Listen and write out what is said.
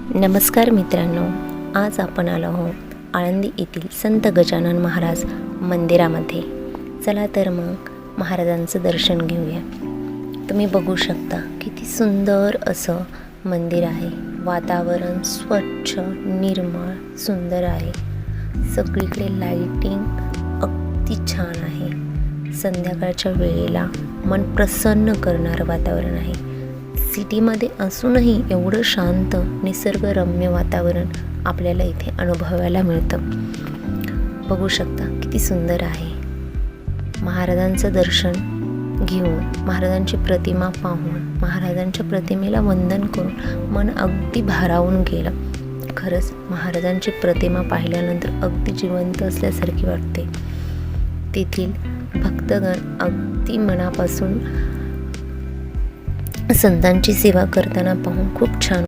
नमस्कार मित्रांनो, आज आपण आलो आहोत आळंदी येथील संत गजानन महाराज मंदिरामध्ये. चला तर मग महाराजांचं दर्शन घेऊया. तुम्ही बघू शकता किती सुंदर असं मंदिर आहे. वातावरण स्वच्छ, निर्मळ, सुंदर आहे. सगळीकडे लाईटिंग अगदी छान आहे. संध्याकाळच्या वेळेला मन प्रसन्न करणारं वातावरण आहे. सिटीमध्ये असूनही एवढं शांत निसर्गरम्य वातावरण आपल्याला इथे अनुभवायला मिळतं. बघू शकता किती सुंदर आहे. महाराजांचं दर्शन घेऊन, महाराजांची प्रतिमा पाहून, महाराजांच्या प्रतिमेला वंदन करून मन अगदी भारावून गेलं. खरंच महाराजांची प्रतिमा पाहिल्यानंतर अगदी जिवंत असल्यासारखी वाटते. तेथील भक्तगण अगदी मनापासून संतांची सेवा करताना पाहून खूप छान